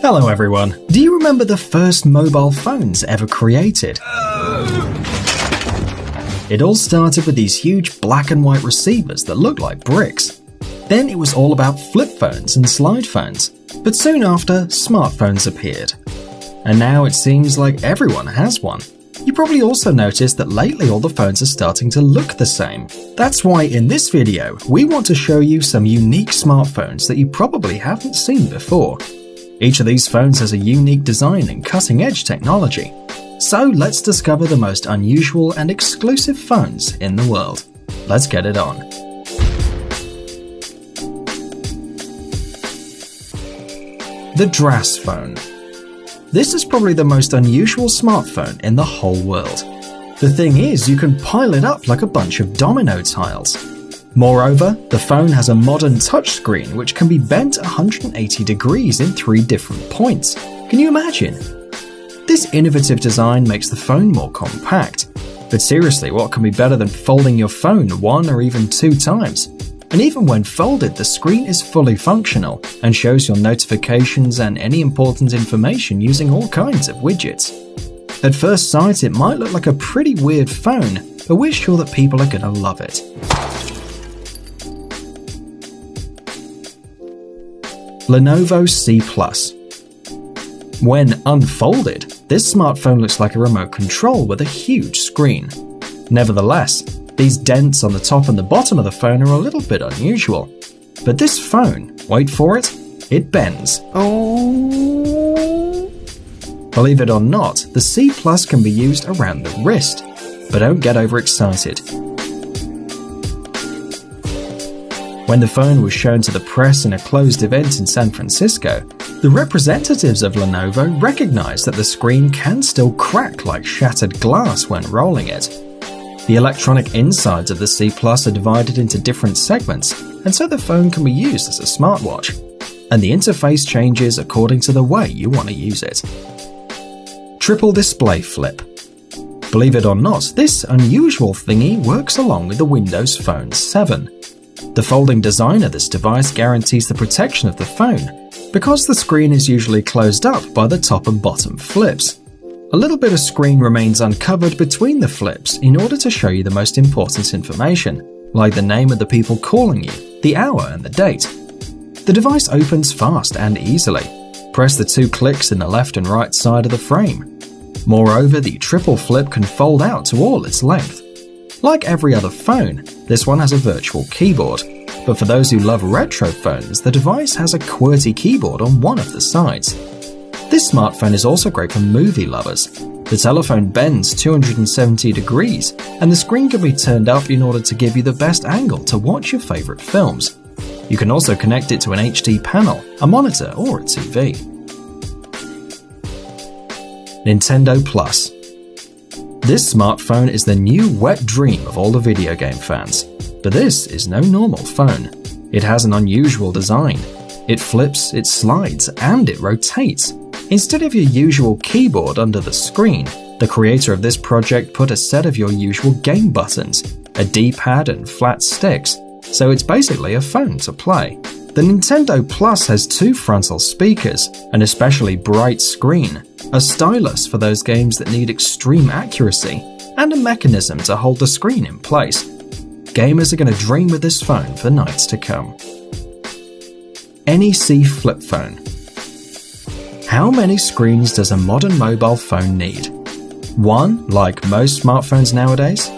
Hello everyone. Do you remember the first mobile phones ever created? It all started with these huge black and white receivers that looked like bricks. Then it was all about flip phones and slide phones. But soon after, smartphones appeared. And now it seems like everyone has one. You probably also noticed that lately all the phones are starting to look the same. That's why in this video, we want to show you some unique smartphones that you probably haven't seen before. Each of these phones has a unique design and cutting-edge technology. So let's discover the most unusual and exclusive phones in the world. Let's get it on. The Dras phone. This is probably the most unusual smartphone in the whole world. The thing is, you can pile it up like a bunch of domino tiles. Moreover, the phone has a modern touchscreen which can be bent 180 degrees in 3 different points. Can you imagine? This innovative design makes the phone more compact. But seriously, what can be better than folding your phone 1 or even 2 times? And even when folded, the screen is fully functional and shows your notifications and any important information using all kinds of widgets. At first sight, it might look like a pretty weird phone, but we're sure that people are gonna love it. Lenovo C Plus. When unfolded, this smartphone looks like a remote control with a huge screen. Nevertheless, these dents on the top and the bottom of the phone are a little bit unusual. But this phone, wait for it, it bends. Oh. Believe it or not, the C Plus can be used around the wrist. But don't get overexcited. When the phone was shown to the press in a closed event in San Francisco, the representatives of Lenovo recognized that the screen can still crack like shattered glass when rolling it. The electronic insides of the C Plus are divided into different segments, and so the phone can be used as a smartwatch. And the interface changes according to the way you want to use it. Triple display flip. Believe it or not, this unusual thingy works along with the Windows Phone 7. The folding design of this device guarantees the protection of the phone, because the screen is usually closed up by the top and bottom flips. A little bit of screen remains uncovered between the flips in order to show you the most important information, like the name of the people calling you, the hour and the date. The device opens fast and easily. Press the 2 clicks in the left and right side of the frame. Moreover, the triple flip can fold out to all its length. Like every other phone, this one has a virtual keyboard, but for those who love retro phones, the device has a QWERTY keyboard on one of the sides. This smartphone is also great for movie lovers. The telephone bends 270 degrees, and the screen can be turned up in order to give you the best angle to watch your favorite films. You can also connect it to an HD panel, a monitor, or a TV. Nintendo Plus. This smartphone is the new wet dream of all the video game fans. But this is no normal phone. It has an unusual design. It flips, it slides, and it rotates. Instead of your usual keyboard under the screen, the creator of this project put a set of your usual game buttons, a D-pad and flat sticks, so it's basically a phone to play. The Nintendo Plus has 2 frontal speakers, an especially bright screen, a stylus for those games that need extreme accuracy, and a mechanism to hold the screen in place. Gamers are going to dream with this phone for nights to come. NEC Flip Phone. How many screens does a modern mobile phone need? 1, like most smartphones nowadays?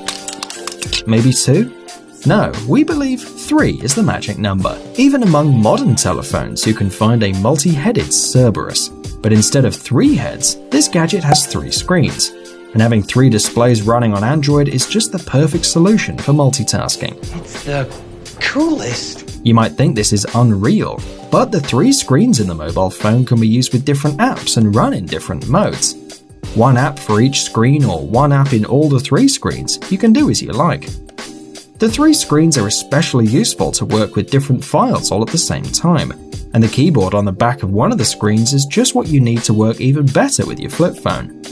Maybe 2? No, we believe 3 is the magic number. Even among modern telephones, you can find a multi-headed Cerberus. But instead of 3 heads, this gadget has 3 screens. And having 3 displays running on Android is just the perfect solution for multitasking. It's the coolest. You might think this is unreal, but the 3 screens in the mobile phone can be used with different apps and run in different modes. 1 app for each screen or 1 app in all the 3 screens, you can do as you like. The 3 screens are especially useful to work with different files all at the same time, and the keyboard on the back of one of the screens is just what you need to work even better with your flip phone.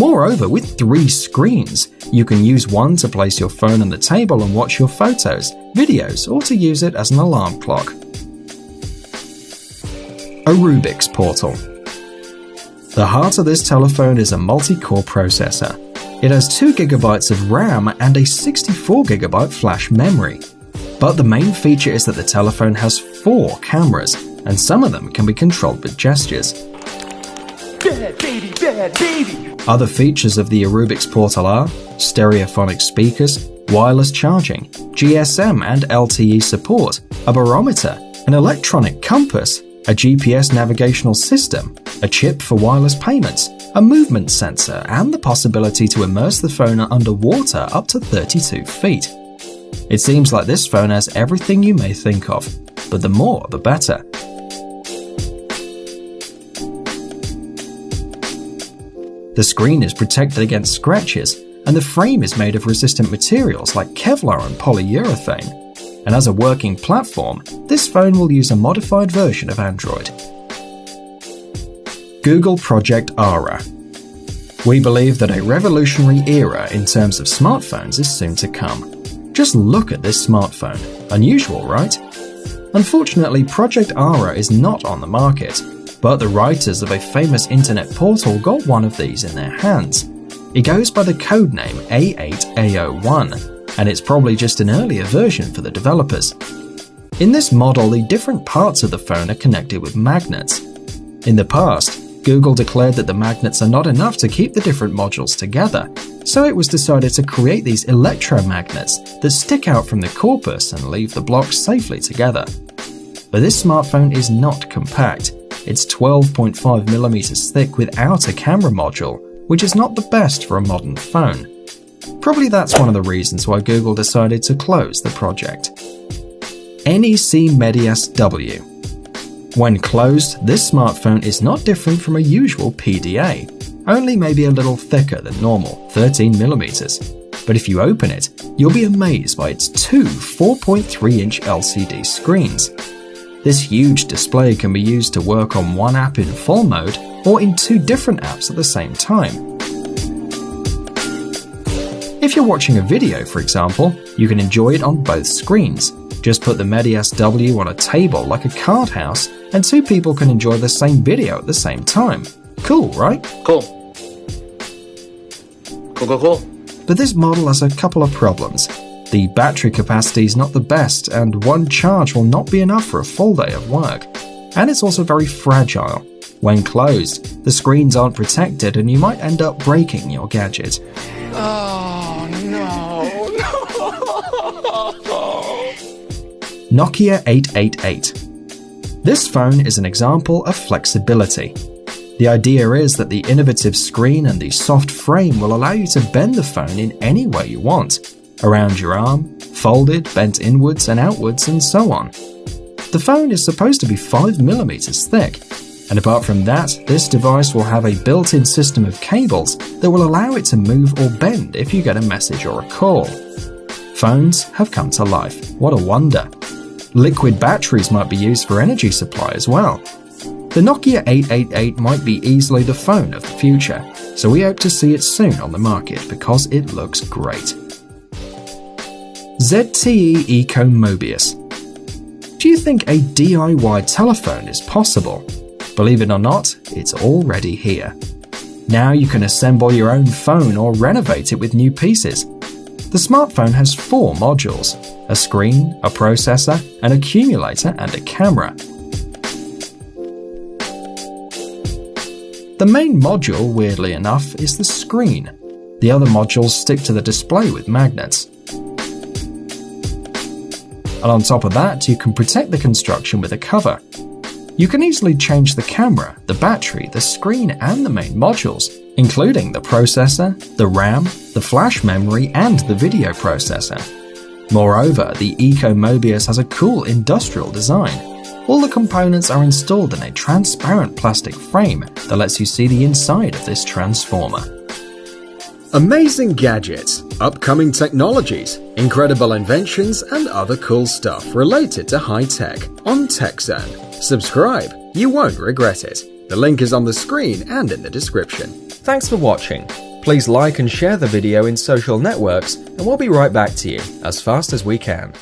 Moreover, with 3 screens, you can use one to place your phone on the table and watch your photos, videos, or to use it as an alarm clock. A Rubik's Portal. The heart of this telephone is a multi-core processor. It has 2 GB of RAM and a 64GB flash memory. But the main feature is that the telephone has 4 cameras, and some of them can be controlled with gestures. Bad baby, bad baby. Other features of the Rubik's Portal are stereophonic speakers, wireless charging, GSM and LTE support, a barometer, an electronic compass, a GPS navigational system, a chip for wireless payments, a movement sensor, and the possibility to immerse the phone underwater up to 32 feet. It seems like this phone has everything you may think of, but the more the better. The screen is protected against scratches, and the frame is made of resistant materials like Kevlar and polyurethane. And as a working platform, this phone will use a modified version of Android. Google Project Ara. We believe that a revolutionary era in terms of smartphones is soon to come. Just look at this smartphone. Unusual, right? Unfortunately, Project Ara is not on the market, but the writers of a famous internet portal got one of these in their hands. It goes by the codename A8A01, and it's probably just an earlier version for the developers. In this model, the different parts of the phone are connected with magnets. In the past, Google declared that the magnets are not enough to keep the different modules together, so it was decided to create these electromagnets that stick out from the corpus and leave the blocks safely together. But this smartphone is not compact. It's 12.5mm thick without a camera module, which is not the best for a modern phone. Probably that's one of the reasons why Google decided to close the project. NEC Medias W. When closed, this smartphone is not different from a usual PDA, only maybe a little thicker than normal, 13mm. But if you open it, you'll be amazed by its 2 4.3-inch LCD screens. This huge display can be used to work on one app in full mode or in 2 different apps at the same time. If you're watching a video, for example, you can enjoy it on both screens. Just put the Medias W on a table like a card house, and 2 people can enjoy the same video at the same time. Cool, right? Cool. Cool. But this model has a couple of problems. The battery capacity is not the best, and one charge will not be enough for a full day of work. And it's also very fragile. When closed, the screens aren't protected and you might end up breaking your gadget. Oh, no. Nokia 888. This phone is an example of flexibility. The idea is that the innovative screen and the soft frame will allow you to bend the phone in any way you want. Around your arm, folded, bent inwards and outwards, and so on. The phone is supposed to be 5mm thick, and apart from that, this device will have a built-in system of cables that will allow it to move or bend if you get a message or a call. Phones have come to life. What a wonder. Liquid batteries might be used for energy supply as well. The Nokia 888 might be easily the phone of the future, so we hope to see it soon on the market because it looks great. ZTE Eco Mobius. Do you think a DIY telephone is possible? Believe it or not, it's already here. Now you can assemble your own phone or renovate it with new pieces. The smartphone has 4 modules: a screen, a processor, an accumulator, and a camera. The main module, weirdly enough, is the screen. The other modules stick to the display with magnets. And on top of that, you can protect the construction with a cover. You can easily change the camera, the battery, the screen, and the main modules, including the processor, the RAM, the flash memory, and the video processor. Moreover, the Eco Mobius has a cool industrial design. All the components are installed in a transparent plastic frame that lets you see the inside of this transformer. Amazing gadgets, upcoming technologies, incredible inventions, and other cool stuff related to high tech on TechZone. Subscribe, you won't regret it. The link is on the screen and in the description. Thanks for watching. Please like and share the video in social networks, and we'll be right back to you as fast as we can.